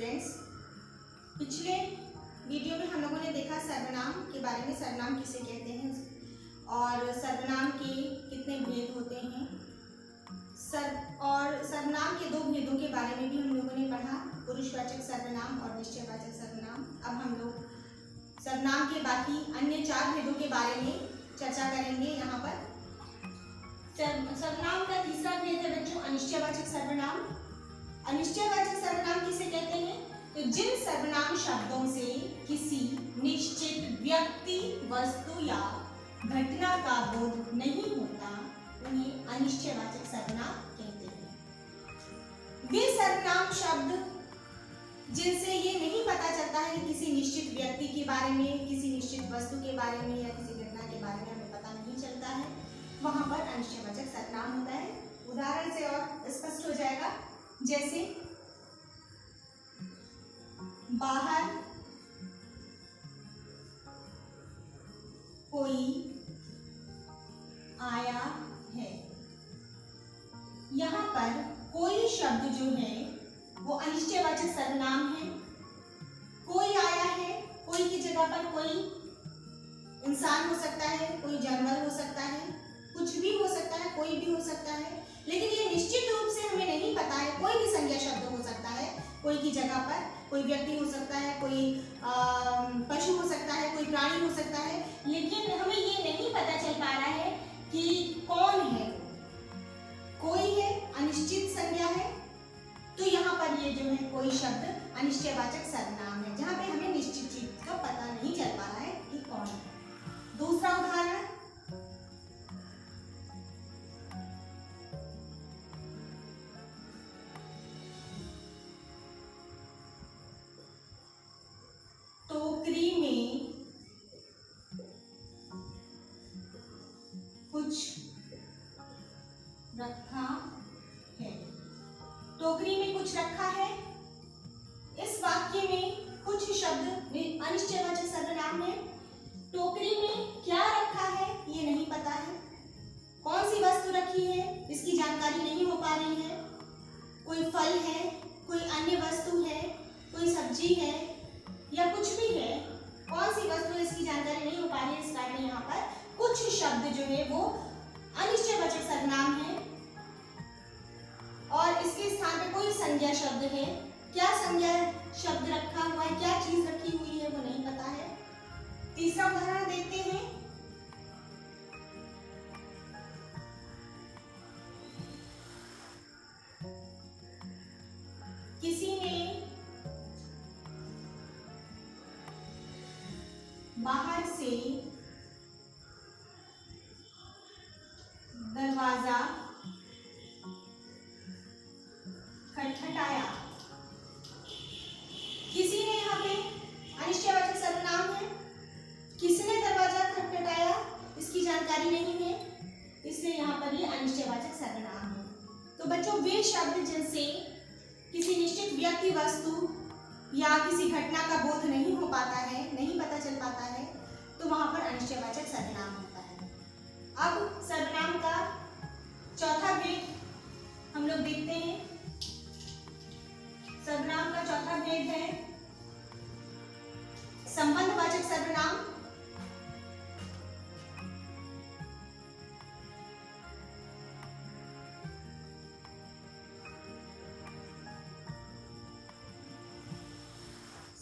Students, पिछले video में हम लोगों ने देखा सर्वनाम के बारे में, सर्वनाम किसे कहते हैं और सर्वनाम के कितने भेद होते हैं। और सर्वनाम के दो भेदों के बारे में भी हम लोगों ने पढ़ा, पुरुषवाचक सर्वनाम और निश्चयवाचक सर्वनाम। अब हम लोग सर्वनाम के बाकी अन्य 4 भेदों के बारे में चर्चा करेंगे। यहाँ पर सर्वनाम का तीसरा भेद है बच्चों अनिश्चयवाचक सर्वनाम। अनिश्चयवाचक सर्वनाम किसे कहते हैं? तो जिन सर्वनाम शब्दों से किसी निश्चित व्यक्ति, वस्तु या घटना का बोध नहीं होता उन्हें अनिश्चयवाचक सर्वनाम कहते हैं। वे सर्वनाम शब्द जिनसे ये नहीं पता चलता है कि किसी निश्चित व्यक्ति के बारे में, किसी निश्चित वस्तु के बारे में या किसी घटना के बारे में हमें पता नहीं चलता है, वहां पर अनिश्चयवाचक सर्वनाम होता है। उदाहरण से और स्पष्ट हो जाएगा, जैसे बाहर कोई आया है। यहाँ पर कोई शब्द जो है वो अनिश्चयवाचक सर्वनाम है। कोई आया है, कोई की जगह पर कोई इंसान हो सकता है, कोई जानवर हो सकता है, कुछ भी हो सकता है, कोई भी हो सकता है, लेकिन ये निश्चित रूप से हमें नहीं पता है। कोई भी संज्ञा शब्द हो सकता है, कोई की जगह पर कोई व्यक्ति हो सकता है, कोई पशु हो सकता है, कोई प्राणी हो सकता है, लेकिन हमें ये नहीं पता चल पा रहा है कि कौन है। कोई है, अनिश्चित संज्ञा है, तो यहाँ पर ये जो है कोई शब्द अनिश्चयवाचक सर्वनाम है, जहाँ पे हमें निश्चित चीज का पता नहीं चल पा रहा है कि कौन है। दूसरा उदाहरण, टोकरी में कुछ रखा है। टोकरी में कुछ रखा है, इस वाक्य में कुछ शब्द अनिश्चयवाचक सर्वनाम है। टोकरी में क्या रखा है ये नहीं पता है, कौन सी वस्तु रखी है इसकी जानकारी नहीं हो पा रही है। कोई फल है, कोई अन्य वस्तु है, कोई सब्जी है या कुछ भी है, कौन सी वस्तु है इसकी जानकारी नहीं हो पा रही है। इस कारण यहाँ पर कुछ शब्द जो है वो अनिश्चयवाचक सर्वनाम है और इसके स्थान पे कोई संज्ञा शब्द है। क्या संज्ञा शब्द रखा हुआ है, क्या चीज रखी हुई है वो नहीं पता है। तीसरा उदाहरण देखते हैं, किसी ने बाहर से दरवाजा खटखटाया। किसी ने यहाँ पे अनिश्चयवाचक सर्वनाम है, किसने दरवाजा खटखटाया इसकी जानकारी नहीं है, इसलिए यहाँ पर ये अनिश्चयवाचक सर्वनाम है। तो बच्चों, वे शब्द जिनसे किसी निश्चित व्यक्ति, वस्तु या किसी घटना का बोध नहीं हो पाता है, नहीं पता चल पाता है, तो वहां पर अनिश्चयवाचक सर्वनाम होता है। अब सर्वनाम का चौथा भेद हम लोग देखते हैं। सर्वनाम का चौथा भेद है संबंधवाचक सर्वनाम।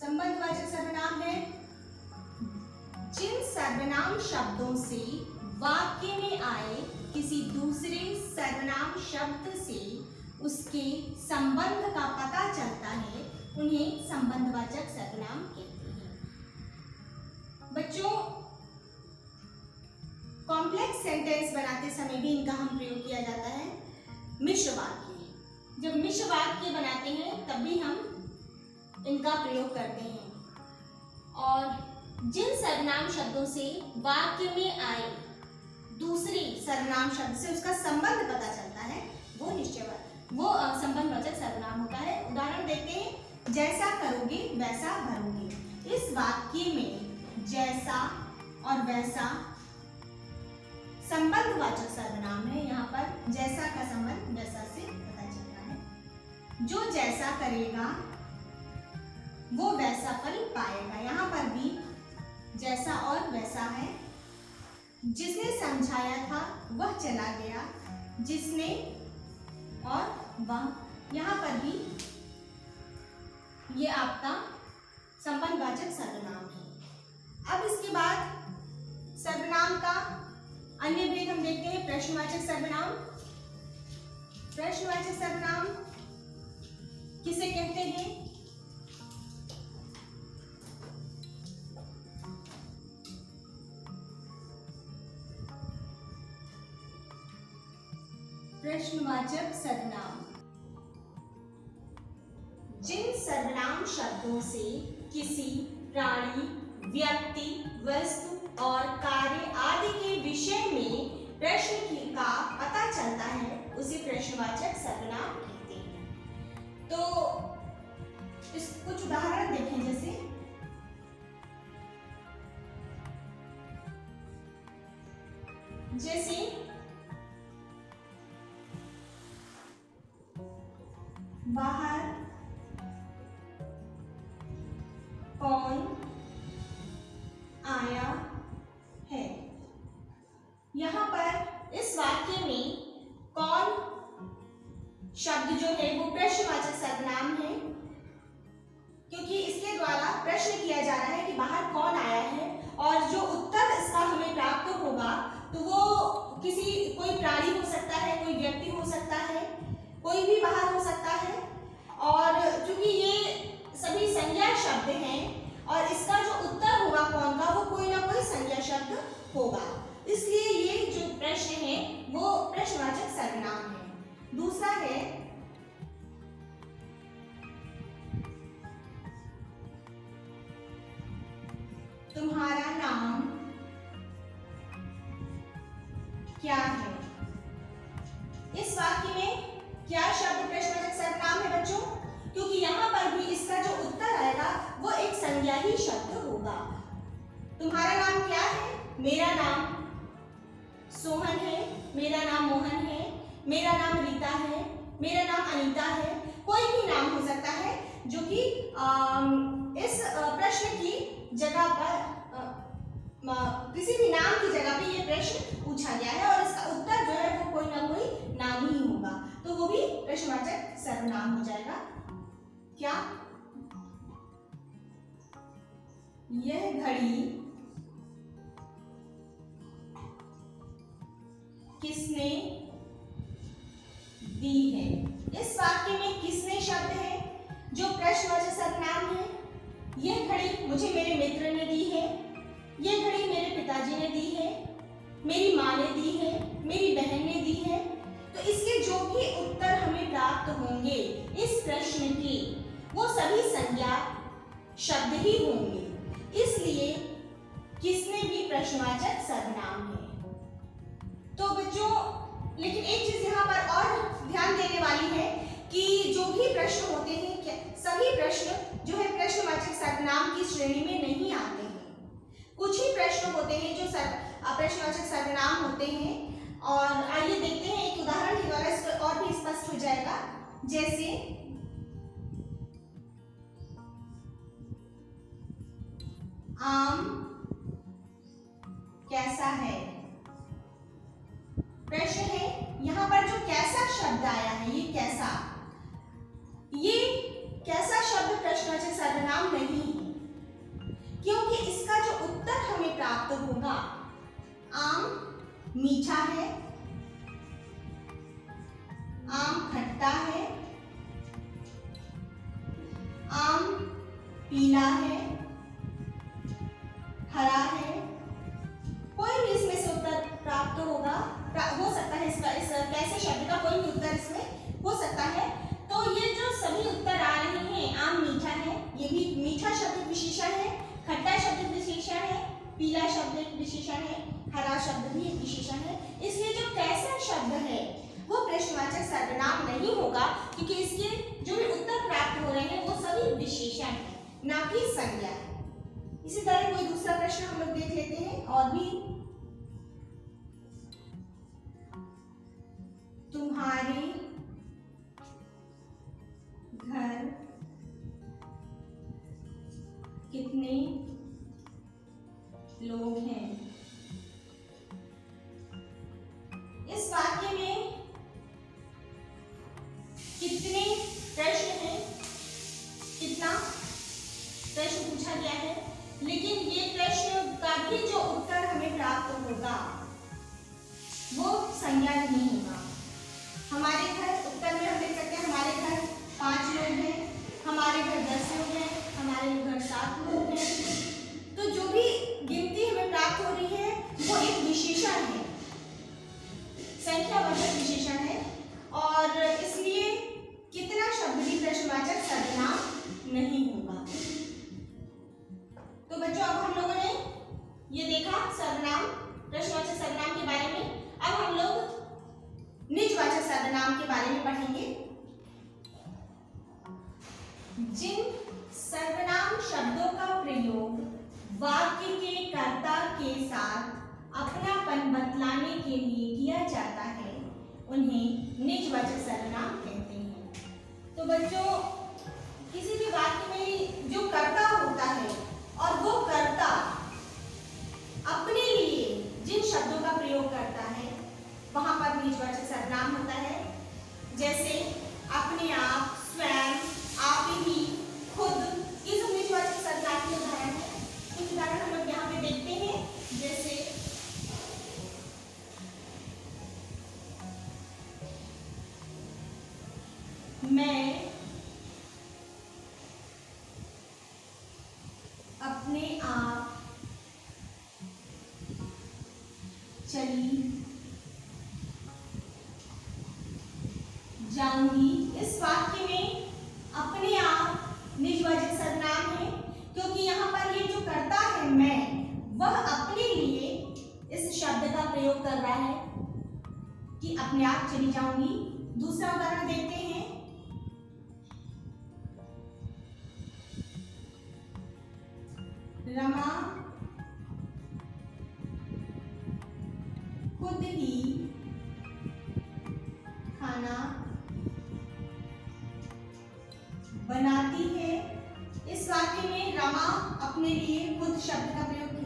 संबंधवाचक सर्वनाम है जिन सर्वनाम शब्दों से वाक्य में आए किसी दूसरे सर्वनाम शब्द से उसके संबंध का पता चलता है, उन्हें संबंधवाचक सर्वनाम कहते हैं। बच्चों, कॉम्प्लेक्स सेंटेंस बनाते समय भी इनका हम प्रयोग किया जाता है। मिश्र वाक्य, जब मिश्र वाक्य बनाते हैं तब भी हम इनका प्रयोग करते हैं। और जिन सर्वनाम शब्दों से वाक्य में आए दूसरे सर्वनाम शब्द से उसका संबंध पता चलता है, वो संबंधवाचक सर्वनाम होता है। उदाहरण देखते हैं, जैसा करोगे वैसा भरोगे। इस वाक्य में जैसा और वैसा संबंधवाचक सर्वनाम है। यहाँ पर जैसा का संबंध वैसा से पता चलता है। जो जैसा करेगा वो वैसा फल पाएगा। यहाँ पर भी जैसा और वैसा है। जिसने समझाया था वह चला गया, जिसने और वह, यहाँ पर भी ये आपका संबंधवाचक सर्वनाम है। अब इसके बाद सर्वनाम का अन्य भेद हम देखते हैं। प्रश्नवाचक सर्वनाम। प्रश्नवाचक सर्वनाम किसे कहते हैं? प्रश्नवाचक सर्वनाम जिन सर्वनाम शब्दों से किसी प्राणी, व्यक्ति, वस्तु और कार्य आदि के विषय में प्रश्न का पता चलता है उसे प्रश्नवाचक सर्वनाम कहते हैं। तो इस कुछ उदाहरण देखें, जैसे बाहर कौन आया है। यहाँ पर इस वाक्य में कौन शब्द जो है वो प्रश्नवाचक सर्वनाम है, क्योंकि इसके द्वारा प्रश्न किया जा रहा है कि बाहर कौन आया है, और जो उत्तर इसका हमें प्राप्त होगा तो वो कोई प्राणी हो सकता है, कोई व्यक्ति हो सकता है, कोई भी बाहर हो सकता है। और क्योंकि ये सभी संज्ञा शब्द हैं और इसका जो उत्तर होगा कौन का, वो कोई ना कोई संज्ञा शब्द होगा, इसलिए ये जो प्रश्न है वो प्रश्नवाचक सर्वनाम है। दूसरा है तुम्हारा नाम क्या है। इस वाक्य में क्या शब्द प्रश्नवाचक सर्वनाम है बच्चों? क्योंकि यहाँ पर भी इसका जो उत्तर आएगा वो एक संज्ञा ही शब्द होगा। तुम्हारा नाम क्या है? मेरा नाम सोहन है, मेरा नाम मोहन है, मेरा नाम रीता है, मेरा नाम अनीता है। कोई भी नाम हो सकता है जो कि इस प्रश्न की जगह पर किसी भी नाम की जगह पे ये प्रश्न पूछा गया है और इसका उत्तर जो है वो कोई ना कोई नाम ही होगा, तो वो भी प्रश्नवाचक सर्वनाम हो जाएगा। क्या यह घड़ी किसने दी है? इस वाक्य में किसने शब्द है जो प्रश्नवाचक सर्वनाम है। यह घड़ी मुझे मेरे मित्र ने दी है, यह घड़ी मेरे पिताजी ने दी है, मेरी माँ ने दी है, मेरी बहन ने दी है। तो इसके जो भी उत्तर हमें प्राप्त होंगे इस प्रश्न के, वो सभी संज्ञा शब्द ही होंगे, इसलिए किसने भी प्रश्नवाचक सर्वनाम है। तो बच्चों, लेकिन एक चीज यहाँ पर और ध्यान देने वाली है कि जो भी प्रश्न होते हैं सभी प्रश्न जो है प्रश्नवाचक सर्वनाम की श्रेणी में नहीं आते हैं। कुछ ही प्रश्न होते हैं जो प्रश्नवाचक सर्वनाम होते हैं, और आइए देखते हैं एक उदाहरण के द्वारा इसको और भी स्पष्ट हो जाएगा। जैसे आम कैसा है। प्रश्न है यहाँ पर जो कैसा शब्द आया है, ये कैसा शब्द प्रश्नवाचक सर्वनाम नहीं है, क्योंकि इसका जो उत्तर हमें प्राप्त होगा, आम मीठा है, आम खट्टा है, आम पीला है, हरा है, कोई भी इसमें से उत्तर प्राप्त होगा, हो सकता है इसका इस कैसे शब्द का कोई भी उत्तर इसमें हो सकता है। तो ये जो सभी उत्तर आ रहे हैं, आम मीठा है, ये भी मीठा शब्द विशेषण है, खट्टा शब्द विशेषण है, पीला शब्द विशेषण है, हरा शब्द भी एक विशेषण है, इसलिए जो कैसा शब्द है वो प्रश्नवाचक सर्वनाम नहीं होगा, क्योंकि इसके जो भी उत्तर प्राप्त हो रहे हैं वो सभी विशेषण है, ना कि संज्ञा है। इसी तरह कोई दूसरा प्रश्न हम लोग देख लेते हैं और भी। तुम्हारे घर कितने प्रश्न हैं, कितना प्रश्न पूछा गया है, लेकिन ये प्रश्न का भी जो उत्तर हमें प्राप्त होगा वो संज्ञा नहीं होगा। हमारे घर उत्तर में हम लिख सकते हैं हमारे घर 5 लोग हैं, हमारे घर 10 लोग हैं, हमारे घर 7 लोग हैं। तो जो भी गिनती हमें प्राप्त हो रही है वो एक विशेषण है, संख्यावाचक विशेषण है, और इसलिए कितना शब्द भी प्रश्नवाचक सर्वनाम नहीं होगा। तो बच्चों अब हम लोगों ने ये देखा सर्वनाम, प्रश्नवाचक सर्वनाम के बारे में। अब हम लोग निजवाचक सर्वनाम के बारे में पढ़ेंगे। जिन सर्वनाम शब्दों का प्रयोग वाक्य के कर्ता के साथ अपनापन बतलाने के लिए किया जाता है उन्हें निजवाचक सर्वनाम कहते हैं। तो बच्चों किसी भी वाक्य में जो कर्ता होता है और वो कर्ता अपने लिए जिन शब्दों का प्रयोग करता है वहां पर निजवाचक सर्वनाम होता है। जैसे अपने आप, स्वयं, आप ही, खुद, ये सब निजवाचक सर्वनाम के उदाहरण है। कुछ उदाहरण हम लोग यहाँ पे देखते हैं। जैसे मैं अपने आप चली जाऊंगी। इस वाक्य में अपने आप निजवाचक सर्वनाम है, क्योंकि यहाँ पर ये जो करता है मैं, वह अपने लिए इस शब्द का प्रयोग कर रहा है कि अपने आप चली जाऊंगी। दूसरा उदाहरण देखते हैं। रमा खुद ही खाना बनाती है। इस वाक्य में रमा अपने लिए खुद शब्द का प्रयोग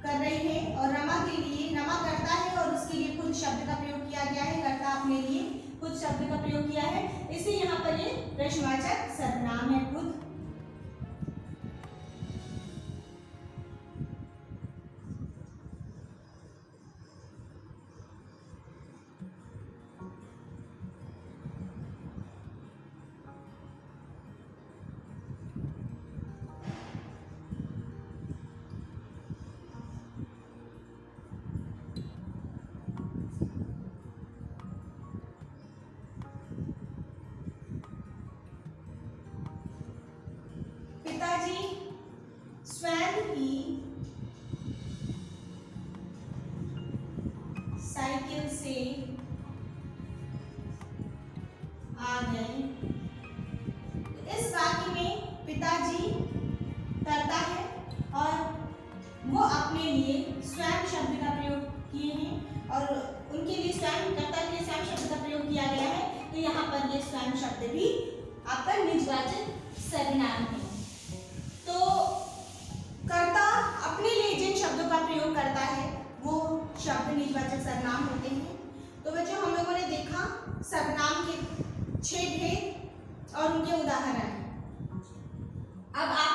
कर रही है, और रमा के लिए, रमा करता है और उसके लिए खुद शब्द का प्रयोग किया गया है। करता अपने लिए खुद शब्द का प्रयोग किया है, इसलिए यहाँ पर ये प्रश्नवाचक सर्वनाम है, खुद। पिताजी स्वयं ही साइकिल से आ गए। इस वाक्य में पिताजी करता है और वो अपने लिए स्वयं शब्द का प्रयोग किए हैं, और उनके लिए स्वयं, कर्ता के लिए स्वयं शब्द का प्रयोग किया गया है। तो यहाँ पर ये स्वयं शब्द भी आपका निजवाचक सर्वनाम है। तो कर्ता अपने लिए जिन शब्दों का प्रयोग करता है वो शब्द निजवाचक सर्वनाम होते हैं। तो बच्चों हम लोगों ने देखा सर्वनाम के 6 भेद और उनके उदाहरण। अब आप